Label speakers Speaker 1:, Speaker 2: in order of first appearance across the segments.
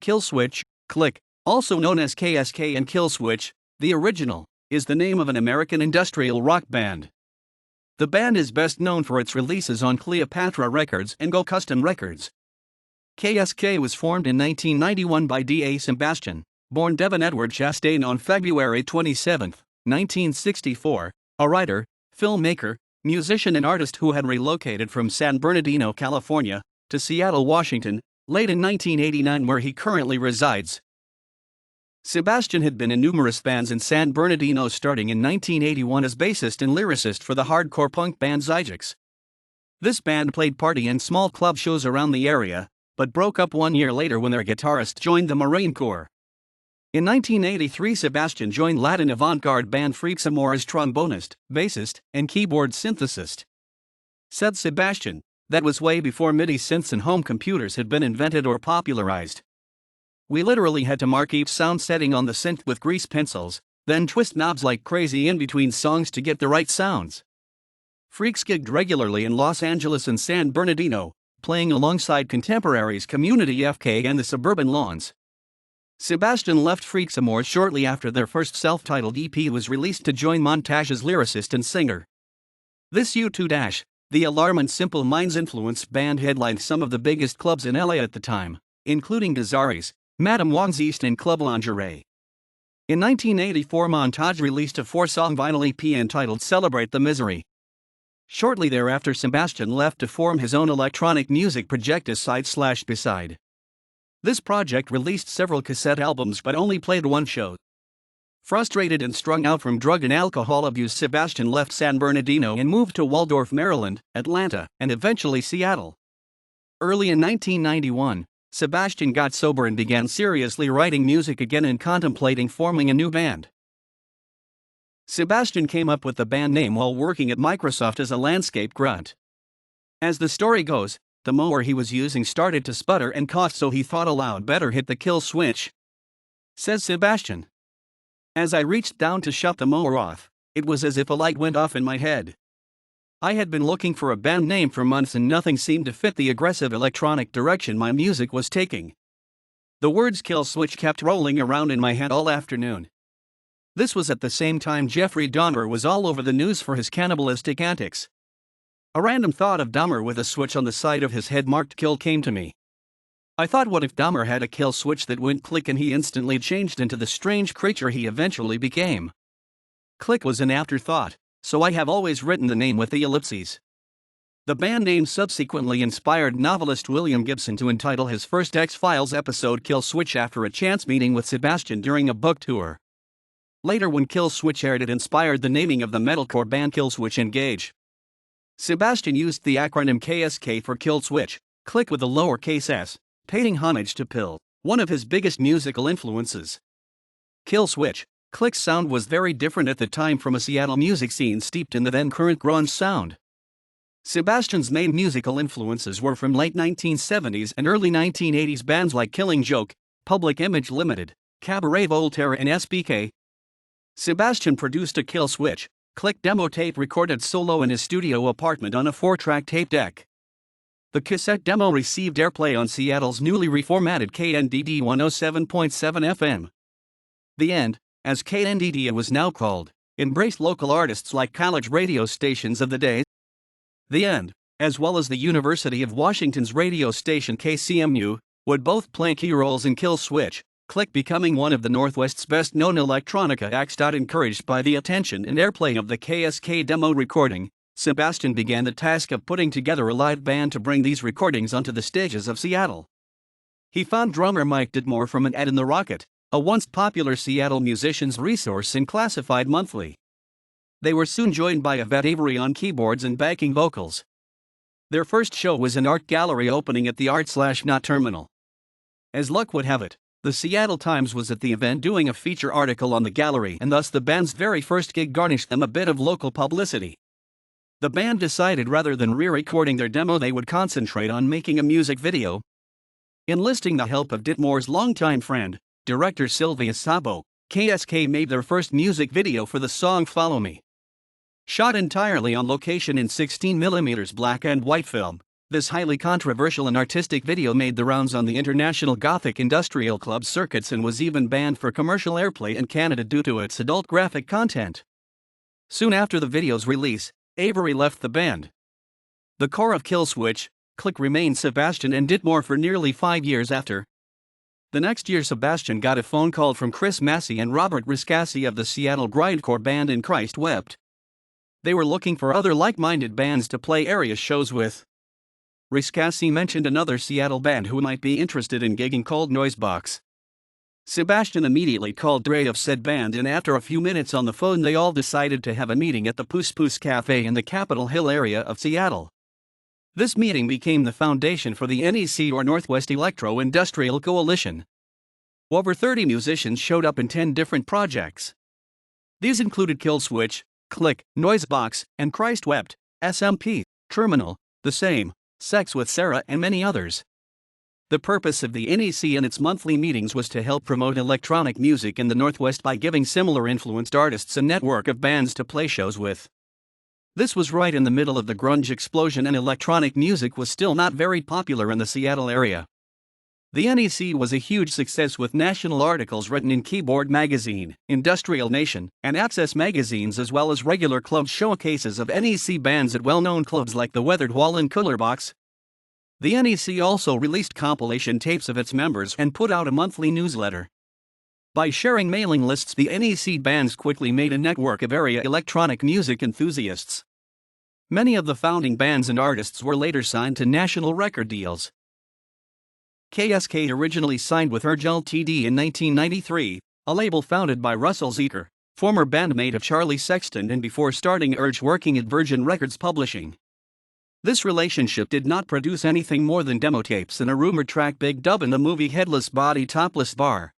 Speaker 1: Kill Switch, Klick, also known as KsK and Kill Switch, the original, is the name of an American industrial rock band. The band is best known for its releases on Cleopatra Records and Go-Kustom Records. KsK was formed in 1991 by Sebasstian, born Devin Edward Chastain on February 27, 1964, a writer, filmmaker, musician and artist who had relocated from San Bernardino, California, to Seattle, Washington, late in 1989 where he currently resides. Sebasstian had been in numerous bands in San Bernardino starting in 1981 as bassist and lyricist for the hardcore punk band Resurgence. This band played party and small club shows around the area, but broke up 1 year later when their guitarist joined the Marine Corps. In 1983 Sebasstian joined Latin avant-garde band KsK as trombonist, bassist, and keyboard synthesist. Said Sebasstian, that was way before MIDI synths and home computers had been invented or popularized. We literally had to mark each sound setting on the synth with grease pencils, then twist knobs like crazy in between songs to get the right sounds. Freaks gigged regularly in Los Angeles and San Bernardino, playing alongside contemporaries Community FK and the Suburban Lawns. Sebasstian left KsK shortly after their first self-titled EP was released to join Montage as lyricist and singer. This U2- the Alarm and Simple Minds influenced band headlined some of the biggest clubs in LA at the time, including Desirées, Madame Wong's East and Club Lingerie. In 1984 Montage released a 4-song vinyl EP entitled Celebrate the Misery. Shortly thereafter Sebasstian left to form his own electronic music project as Side/Beside. This project released several cassette albums but only played one show. Frustrated and strung out from drug and alcohol abuse, Sebasstian left San Bernardino and moved to Waldorf, Maryland, Atlanta, and eventually Seattle. Early in 1991, Sebasstian got sober and began seriously writing music again and contemplating forming a new band. Sebasstian came up with the band name while working at Microsoft as a landscape grunt. As the story goes, the mower he was using started to sputter and cough, so he thought aloud, better hit the kill switch. Says Sebasstian. As I reached down to shut the mower off, it was as if a light went off in my head. I had been looking for a band name for months and nothing seemed to fit the aggressive electronic direction my music was taking. The words Kill Switch kept rolling around in my head all afternoon. This was at the same time Jeffrey Dahmer was all over the news for his cannibalistic antics. A random thought of Dahmer with a switch on the side of his head marked kill came to me. I thought, what if Dahmer had a kill switch that went click and he instantly changed into the strange creature he eventually became? Klick was an afterthought, so I have always written the name with the ellipses. The band name subsequently inspired novelist William Gibson to entitle his first X-Files episode Kill Switch after a chance meeting with Sebasstian during a book tour. Later, when Kill Switch aired, it inspired the naming of the metalcore band Killswitch Engage. Sebasstian used the acronym KsK for Kill Switch, Klick with a lowercase s, paying homage to Pill, one of his biggest musical influences. Kill Switch, Klick's sound was very different at the time from a Seattle music scene steeped in the then-current grunge sound. Sebasstian's main musical influences were from late 1970s and early 1980s bands like Killing Joke, Public Image Limited, Cabaret Voltaire and SBK. Sebasstian produced a Kill Switch, Klick demo tape recorded solo in his studio apartment on a 4-track tape deck. The cassette demo received airplay on Seattle's newly reformatted KNDD 107.7 FM. The End, as KNDD was now called, embraced local artists like college radio stations of the day. The End, as well as the University of Washington's radio station KCMU, would both play key roles in Kill Switch, Klick becoming one of the Northwest's best-known electronica acts. Encouraged by the attention and airplay of the KsK demo recording, Sebasstian began the task of putting together a live band to bring these recordings onto the stages of Seattle. He found drummer Mike Ditmore from an ad in The Rocket, a once popular Seattle musicians resource in Classified Monthly. They were soon joined by Yvette Avery on keyboards and backing vocals. Their first show was an art gallery opening at the Art/Not Terminal. As luck would have it, the Seattle Times was at the event doing a feature article on the gallery, and thus the band's very first gig garnished them a bit of local publicity. The band decided rather than re-recording their demo they would concentrate on making a music video. Enlisting the help of Ditmore's longtime friend, director Sylvia Sabo, KsK made their first music video for the song Follow Me. Shot entirely on location in 16mm black and white film, This highly controversial and artistic video made the rounds on the international Gothic industrial club circuits and was even banned for commercial airplay in Canada due to its adult graphic content. Soon after the video's release, Avery left the band. The core of Kill Switch Klick remained Sebasstian and did more for nearly 5 years after. The next year Sebasstian got a phone call from Chris Massey and Robert Riscassi of the Seattle grindcore band In Christ Wept. They were looking for other like-minded bands to play area shows with. Riscassi mentioned another Seattle band who might be interested in gigging called Noisebox. Sebasstian immediately called Dre of said band, and after a few minutes on the phone they all decided to have a meeting at the Puss Puss Cafe in the Capitol Hill area of Seattle. This meeting became the foundation for the NEC, or Northwest Electro Industrial Coalition. Over 30 musicians showed up in 10 different projects. These included Kill Switch, Klick, Noisebox, and Christ Wept, SMP, Terminal, The Same, Sex with Sarah, and many others. The purpose of the NEC and its monthly meetings was to help promote electronic music in the Northwest by giving similar influenced artists a network of bands to play shows with. This was right in the middle of the grunge explosion, and electronic music was still not very popular in the Seattle area. The NEC was a huge success with national articles written in Keyboard Magazine, Industrial Nation, and Access magazines, as well as regular club showcases of NEC bands at well-known clubs like the Weathered Wall and Coolerbox. The NEC also released compilation tapes of its members and put out a monthly newsletter. By sharing mailing lists, the NEC bands quickly made a network of area electronic music enthusiasts. Many of the founding bands and artists were later signed to national record deals. KsK originally signed with Urge Ltd in 1993, a label founded by Russell Zeker, former bandmate of Charlie Sexton, and before starting Urge working at Virgin Records Publishing. This relationship did not produce anything more than demo tapes and a rumored track Big Dub in the movie Headless Body Topless Bar.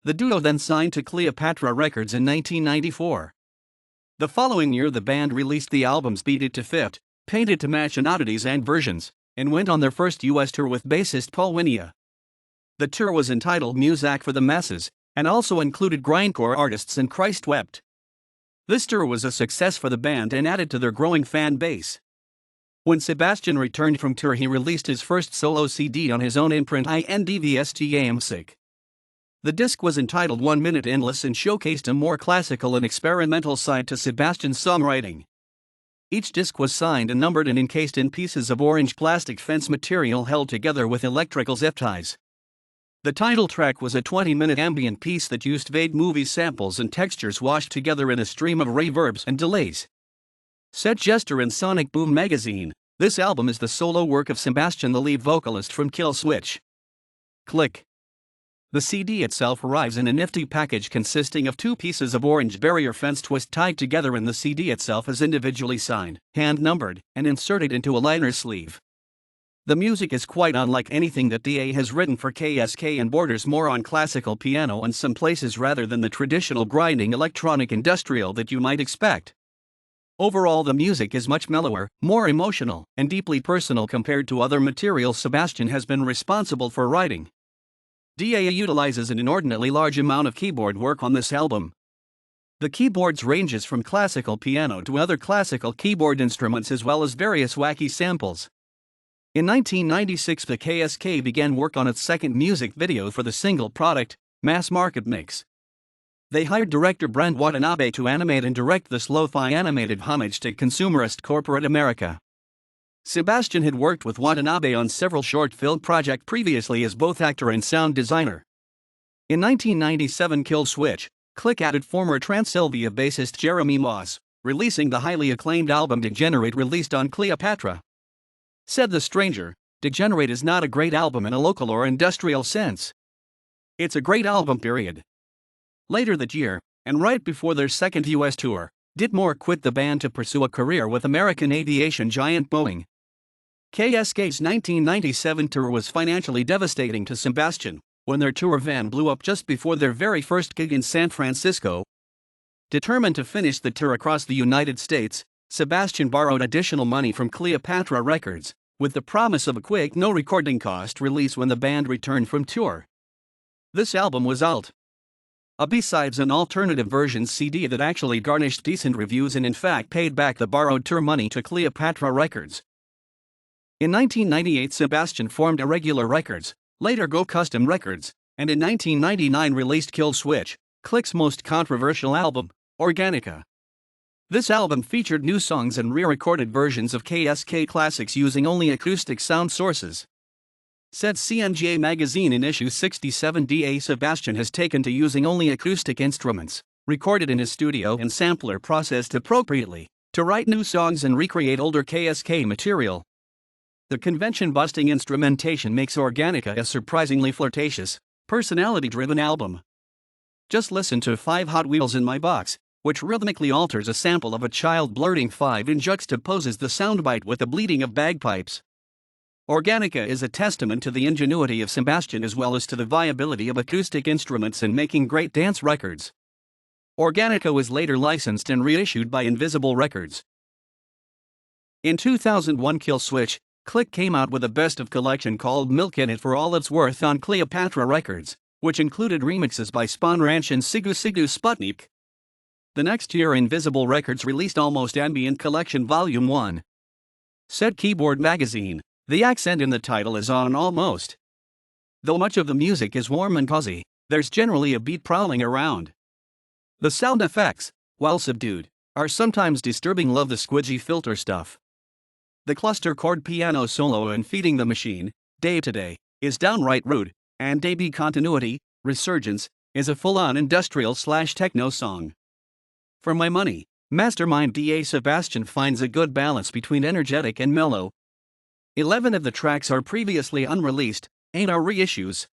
Speaker 1: The duo then signed to Cleopatra Records in 1994. The following year the band released the albums Beat It to Fit, Painted to Match, and Oddities and Versions, and went on their first US tour with bassist Paul Winia. The tour was entitled Muzak for the Masses, and also included grindcore artists and Christ Wept. This tour was a success for the band and added to their growing fan base. When Sebasstian returned from tour, he released his first solo CD on his own imprint, INDVSTAMSIC. The disc was entitled 1 Minute Endless and showcased a more classical and experimental side to Sebasstian's songwriting. Each disc was signed and numbered and encased in pieces of orange plastic fence material held together with electrical zip ties. The title track was a 20-minute ambient piece that used vague movie samples and textures washed together in a stream of reverbs and delays. Said Jester in Sonic Boom magazine, this album is the solo work of Sebasstian, the lead vocalist from Kill Switch. Klick. The CD itself arrives in a nifty package consisting of 2 pieces of orange barrier fence twist tied together, and the CD itself is individually signed, hand-numbered, and inserted into a liner sleeve. The music is quite unlike anything that DA has written for KsK and borders more on classical piano in some places rather than the traditional grinding electronic industrial that you might expect. Overall, the music is much mellower, more emotional, and deeply personal compared to other material Sebasstian has been responsible for writing. DA utilizes an inordinately large amount of keyboard work on this album. The keyboards ranges from classical piano to other classical keyboard instruments, as well as various wacky samples. In 1996, the KsK began work on its second music video for the single product, Mass Market Mix. They hired director Brent Watanabe to animate and direct this lo-fi animated homage to consumerist corporate America. Sebasstian had worked with Watanabe on several short film projects previously as both actor and sound designer. In 1997, Kill Switch Klick added former Transylvia bassist Jeremy Moss, releasing the highly acclaimed album Degenerate, released on Cleopatra. Said The Stranger, Degenerate is not a great album in a local or industrial sense. It's a great album, period. Later that year, and right before their second US tour, Ditmore quit the band to pursue a career with American aviation giant Boeing. KsK's 1997 tour was financially devastating to Sebasstian when their tour van blew up just before their very first gig in San Francisco. Determined to finish the tour across the United States, Sebasstian borrowed additional money from Cleopatra Records, with the promise of a quick, no-recording cost release when the band returned from tour. This album was Alt. A B-sides and alternative versions CD that actually garnished decent reviews and in fact paid back the borrowed tour money to Cleopatra Records. In 1998, Sebasstian formed Irregular Records, later Go-Kustom Records, and in 1999 released Kill Switch, Klick's most controversial album, Organica. This album featured new songs and re-recorded versions of KsK classics using only acoustic sound sources. Said CNJ magazine in issue 67, Sebasstian has taken to using only acoustic instruments, recorded in his studio and sampler processed appropriately, to write new songs and recreate older KsK material. The convention-busting instrumentation makes Organica a surprisingly flirtatious, personality-driven album. Just listen to 5 Hot Wheels in My Box, which rhythmically alters a sample of a child blurting 5 and juxtaposes the soundbite with the bleating of bagpipes. Organica is a testament to the ingenuity of Sebasstian as well as to the viability of acoustic instruments in making great dance records. Organica was later licensed and reissued by Invisible Records. In 2001, Kill Switch Klick came out with a best-of collection called Milk in It for All It's Worth on Cleopatra Records, which included remixes by Spawn Ranch and Sigu Sputnik. The next year, Invisible Records released Almost Ambient Collection Volume 1. Said Keyboard magazine, the accent in the title is on almost. Though much of the music is warm and cozy, there's generally a beat prowling around. The sound effects, while subdued, are sometimes disturbing. Love the squidgy filter stuff. The cluster chord piano solo in Feeding the Machine, Day to Day, is downright rude, and Daybeat Continuity, Resurgence, is a full-on industrial/techno song. For my money, Mastermind Sebasstian finds a good balance between energetic and mellow. 11 of the tracks are previously unreleased, 8 are reissues.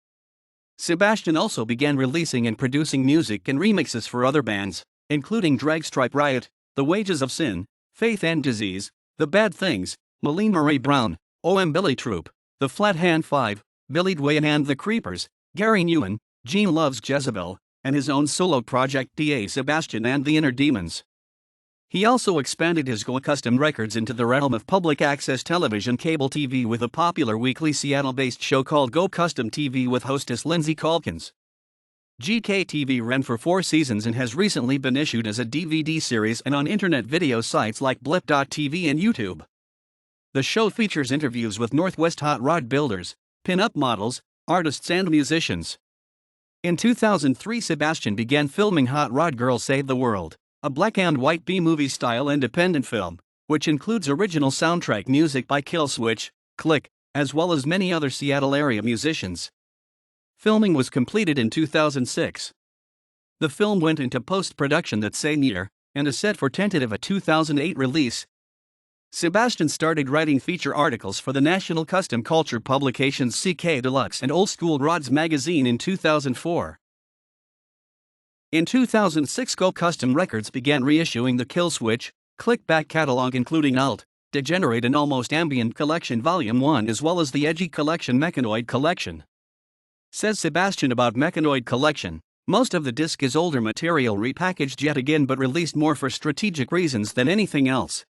Speaker 1: Sebasstian also began releasing and producing music and remixes for other bands, including Dragstripe Riot, The Wages of Sin, Faith and Disease, The Bad Things, Malene Marie Brown, O.M. Billy Troop, The Flat Hand 5, Billy Dwayne and The Creepers, Gary Newen, Gene Loves Jezebel, and his own solo project Sebasstian and the Inner Demons. He also expanded his Go-Kustom Records into the realm of public access television cable TV with a popular weekly Seattle-based show called Go-Kustom TV with hostess Lindsay Calkins. GKTV ran for 4 seasons and has recently been issued as a DVD series and on internet video sites like Blip.tv and YouTube. The show features interviews with Northwest hot rod builders, pin-up models, artists and musicians. In 2003, Sebasstian began filming Hot Rod Girl Save the World, a black and white B-movie style independent film, which includes original soundtrack music by Kill Switch Klick, as well as many other Seattle area musicians. Filming was completed in 2006. The film went into post-production that same year, and is set for tentative a 2008 release. Sebasstian started writing feature articles for the national custom culture publications CK Deluxe and Old School Rods magazine in 2004. In 2006, Go-Kustom Records began reissuing the Kill Switch Klick back catalog including Alt, Degenerate and Almost Ambient Collection Volume 1 as well as the Edgy Collection Mechanoid Collection. Says Sebasstian about Mechanoid Collection, most of the disc is older material repackaged yet again but released more for strategic reasons than anything else.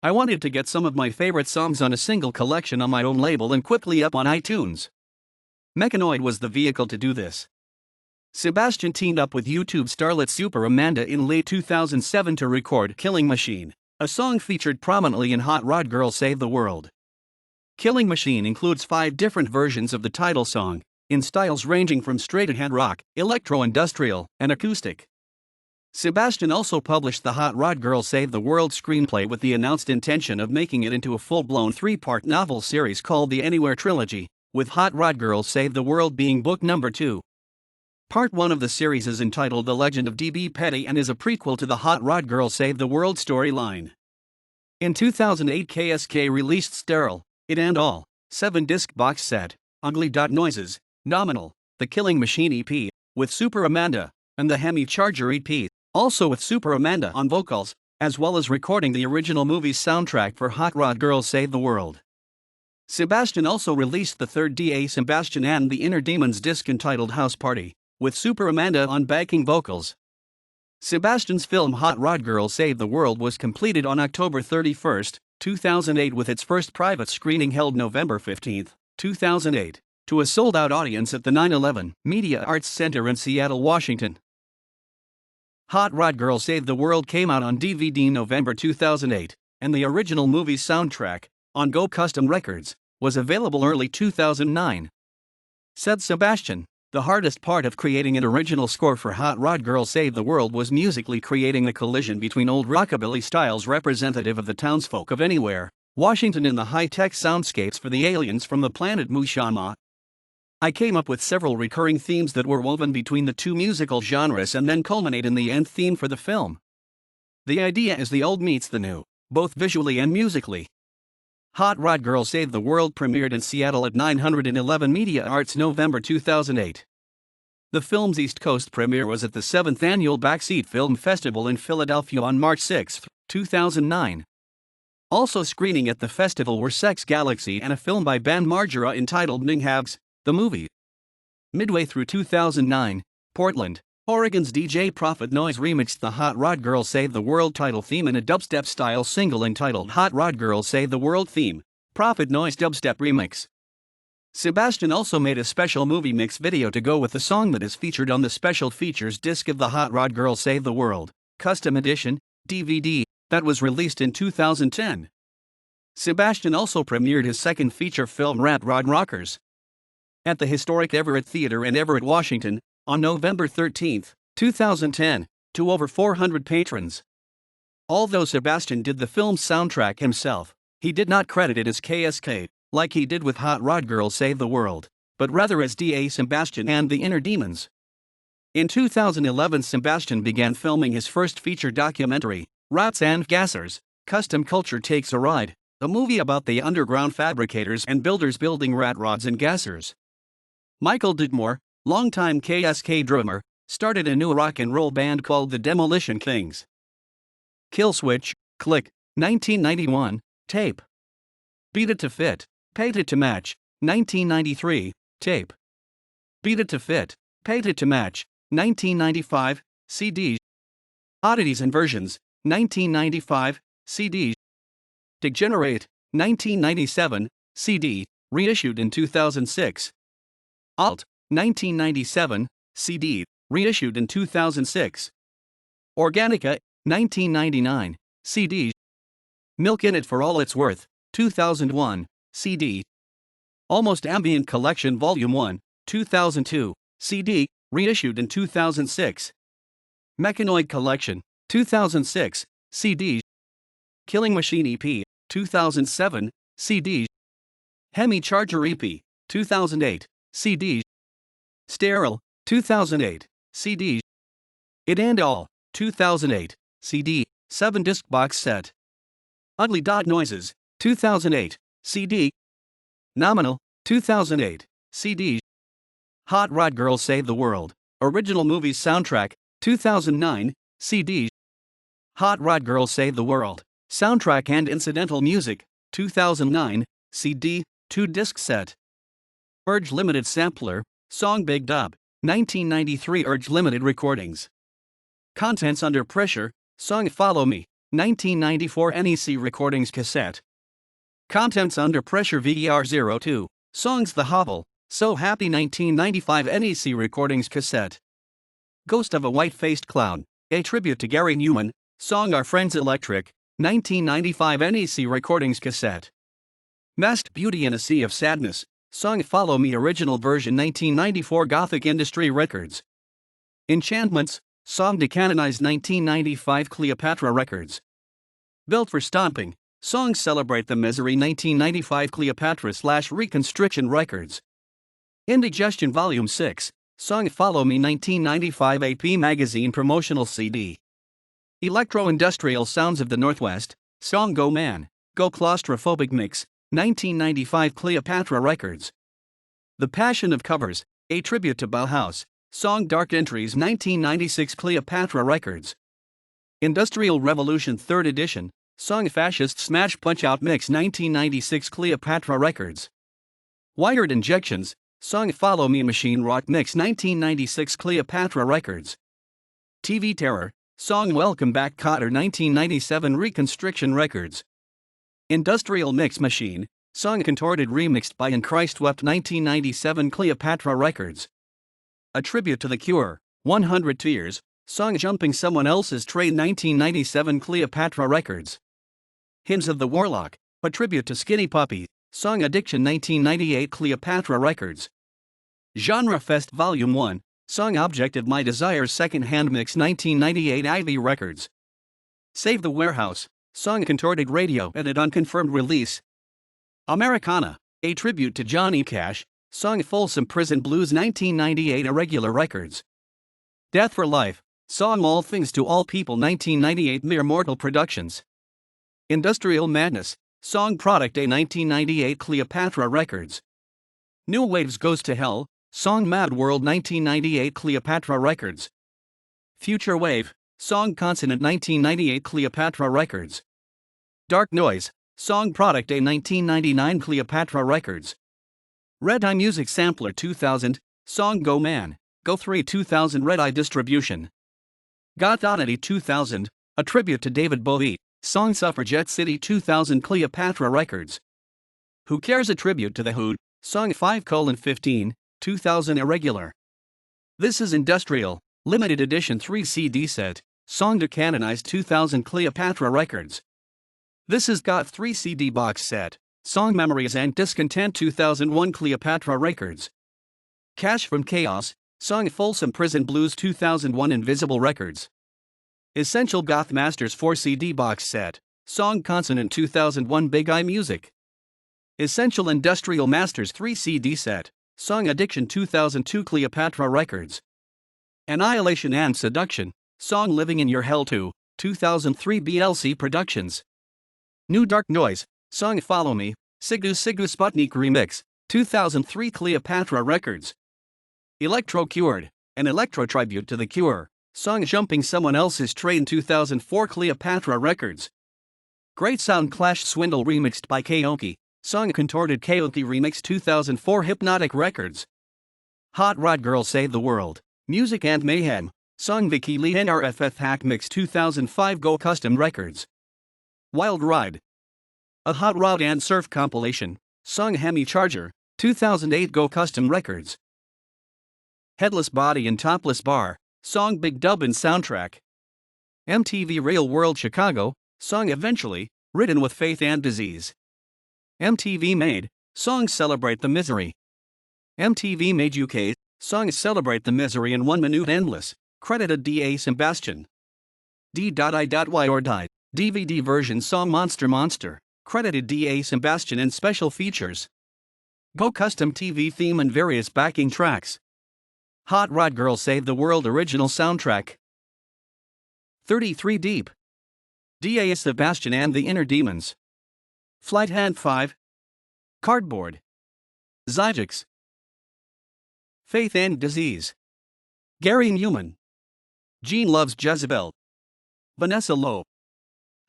Speaker 1: I wanted to get some of my favorite songs on a single collection on my own label and quickly up on iTunes. Mechanoid was the vehicle to do this. Sebasstian teamed up with YouTube starlet Super Amanda in late 2007 to record Killing Machine, a song featured prominently in Hot Rod Girl Save the World. Killing Machine includes 5 different versions of the title song, in styles ranging from straight-ahead rock, electro-industrial, and acoustic. Sebasstian also published the Hot Rod Girl Save the World screenplay with the announced intention of making it into a full-blown 3-part novel series called the Anywhere Trilogy, with Hot Rod Girl Save the World being book number 2. Part 1 of the series is entitled The Legend of D.B. Petty and is a prequel to the Hot Rod Girl Save the World storyline. In 2008, KsK released Sterile, It and All, 7-disc box set, Ugly Noises, Nominal, The Killing Machine EP, with Super Amanda, and the Hemi Charger EP, also with Super Amanda on vocals, as well as recording the original movie's soundtrack for Hot Rod Girl Save the World. Sebasstian also released the 3rd Sebasstian and the Inner Demons disc entitled House Party, with Super Amanda on backing vocals. Sebasstian's film Hot Rod Girl Save the World was completed on October 31, 2008 with its first private screening held November 15, 2008, to a sold-out audience at the 9/11 Media Arts Center in Seattle, Washington. Hot Rod Girl Save the World came out on DVD November 2008, and the original movie's soundtrack, on Go-Kustom Records, was available early 2009. Said Sebasstian, "The hardest part of creating an original score for Hot Rod Girl Save the World was musically creating the collision between old rockabilly styles representative of the townsfolk of anywhere, Washington, and the high-tech soundscapes for the aliens from the planet Mushama. I came up with several recurring themes that were woven between the two musical genres and then culminate in the end theme for the film. The idea is the old meets the new, both visually and musically." Hot Rod Girl Save the World premiered in Seattle at 911 Media Arts November 2008. The film's East Coast premiere was at the 7th Annual Backseat Film Festival in Philadelphia on March 6, 2009. Also screening at the festival were Sex Galaxy and a film by Ben Margera entitled Ninghabs, the movie. Midway through 2009, Portland, Oregon's DJ Prophet Noise remixed the Hot Rod Girl Save the World title theme in a dubstep-style single entitled Hot Rod Girl Save the World Theme, Prophet Noise Dubstep Remix. Sebasstian also made a special movie mix video to go with the song that is featured on the special features disc of the Hot Rod Girl Save the World Custom Edition DVD that was released in 2010. Sebasstian also premiered his second feature film Rat Rod Rockers at the historic Everett Theater in Everett, Washington, on November 13, 2010, to over 400 patrons. Although Sebasstian did the film's soundtrack himself, he did not credit it as KsK, like he did with Hot Rod Girl Save the World, but rather as D.A. Sebasstian and the Inner Demons. In 2011, Sebasstian began filming his first feature documentary, Rats and Gassers, Custom Culture Takes a Ride, a movie about the underground fabricators and builders building rat rods and gassers. Michael Dudmore, longtime KsK drummer, started a new rock and roll band called the Demolition Kings. Kill Switch Klick, 1991, tape. Beat It to Fit, Paint It to Match, 1993, tape. Beat It to Fit, Paint It to Match, 1995, CD. Oddities and Versions, 1995, CD. Degenerate, 1997, CD, reissued in 2006. Alt, 1997, CD, reissued in 2006. Organica, 1999, CD. Milk in It for All It's Worth, 2001, CD. Almost Ambient Collection Volume 1, 2002, CD, reissued in 2006. Mechanoid Collection, 2006, CD. Killing Machine EP, 2007, CD. Hemi Charger EP, 2008, CD. Sterile, 2008, CD. It and All, 2008, CD, 7-disc box set. Ugly Dot Noises, 2008, CD. Nominal, 2008, CD. Hot Rod Girl Save the World, Original Movies Soundtrack, 2009, CD. Hot Rod Girl Save the World, Soundtrack and Incidental Music, 2009, CD, 2-disc set. Urge Limited Sampler, Song Big Dub, 1993 Urge Limited Recordings. Contents Under Pressure, Song Follow Me, 1994 NEC Recordings Cassette. Contents Under Pressure VER02, Songs The Hobble, So Happy 1995 NEC Recordings Cassette. Ghost of a White-Faced Clown, a tribute to Gary Newman, song Our Friends Electric, 1995 NEC Recordings Cassette. Masked Beauty in a Sea of Sadness, song Follow Me original version 1994 Gothic Industry Records. Enchantments, song decanonized 1995 Cleopatra Records. Built for Stomping, song Celebrate the Misery 1995 Cleopatra/Reconstriction Records. Indigestion Volume 6, song Follow Me 1995 AP Magazine Promotional CD. Electro-Industrial Sounds of the Northwest, song Go Man, Go Claustrophobic Mix, 1995 Cleopatra Records. The Passion of Covers, a tribute to Bauhaus, song Dark Entries 1996 Cleopatra Records. Industrial Revolution 3rd Edition, song Fascist Smash Punch-Out Mix 1996 Cleopatra Records. Wired Injections, song Follow Me Machine Rock Mix 1996 Cleopatra Records. TV Terror, song Welcome Back Cotter 1997 Reconstriction Records. Industrial Mix Machine, song Contorted remixed by In Christ Wept 1997 Cleopatra Records. A Tribute to The Cure, 100 Tears, song Jumping Someone Else's Train 1997 Cleopatra Records. Hymns of the Warlock, A tribute to Skinny Puppy, Song Addiction 1998 Cleopatra Records. Genre Fest Volume 1, Song Objective My Desires Second Hand Mix 1998 Ivy Records. Save the Warehouse, Song Contorted Radio Edit Unconfirmed Release. Americana, a tribute to Johnny Cash, Song Folsom Prison Blues 1998 Irregular Records. Death for Life, Song All Things to All People 1998 Mere Mortal Productions. Industrial Madness, Song Product A 1998 Cleopatra Records. New Waves Goes to Hell, Song Mad World 1998 Cleopatra Records. Future Wave, Song Consonant 1998 Cleopatra Records. Dark Noise, Song Product A 1999 Cleopatra Records. Red Eye Music Sampler 2000, Song Go Man, Go 3 2000 Red Eye Distribution. Goth Oddity 2000, a tribute to David Bowie, Song Suffragette City 2000 Cleopatra Records. Who Cares a tribute to The Who, Song 5:15, 2000 Irregular. This is Industrial, Limited Edition 3 CD set, Song to Canonize 2000 Cleopatra Records. This is Got 3 CD box set, Song Memories and Discontent 2001 Cleopatra Records. Cash from Chaos, Song Folsom Prison Blues 2001 Invisible Records. Essential Goth Masters 4 CD box set, Song Consonant 2001 Big Eye Music. Essential Industrial Masters 3 CD set, Song Addiction 2002 Cleopatra Records. Annihilation and Seduction, Song Living in Your Hell 2, 2003 BLC Productions. New Dark Noise, Song Follow Me, Sigu Sputnik Remix, 2003 Cleopatra Records. Electro Cured, an electro tribute to The Cure, Song Jumping Someone Else's Train 2004 Cleopatra Records. Great Sound Clash Swindle remixed by KsK, Song Contorted KsK Remix 2004 Hypnotic Records. Hot Rod Girl Save the World, Music and Mayhem, Song Vicky Lee NRFF Hack Mix 2005 Go-Kustom Records. Wild Ride, a Hot Rod and Surf compilation, Song Hemi Charger, 2008 Go-Kustom Records. Headless Body and Topless Bar, Song Big Dub and Soundtrack. MTV Real World Chicago, Song Eventually, written with Faith and Disease. MTV Made, Song Celebrate the Misery. MTV Made UK, Song Celebrate the Misery in 1 Minute Endless, credited D.A. Sebasstian. D.I.Y or Die, DVD version Song Monster, credited D.A. Sebasstian and special features. Go-Kustom TV theme and various backing tracks. Hot Rod Girl Save the World original soundtrack. 33 Deep, D.A. Sebasstian and the Inner Demons. Flight Hand 5. Cardboard. Zygex. Faith and Disease. Gary Newman. Gene Loves Jezebel. Vanessa Lowe.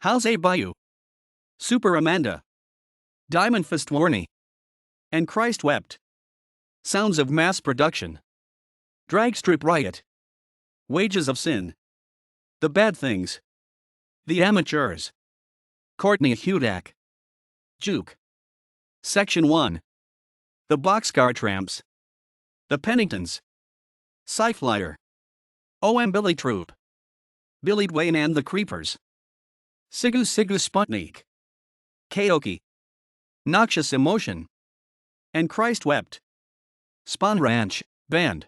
Speaker 1: How's A Bayou? Super Amanda. Diamond Fist Warney. And Christ Wept. Sounds of Mass Production. Drag Strip Riot. Wages of Sin. The Bad Things. The Amateurs. Courtney Hudak. Juke. Section 1. The Boxcar Tramps. The Penningtons. Cyflyer. O.M. Billy Troop. Billy Dwayne and the Creepers. Sigu Sputnik. KsK. Noxious Emotion. And Christ Wept. Spawn Ranch, Band.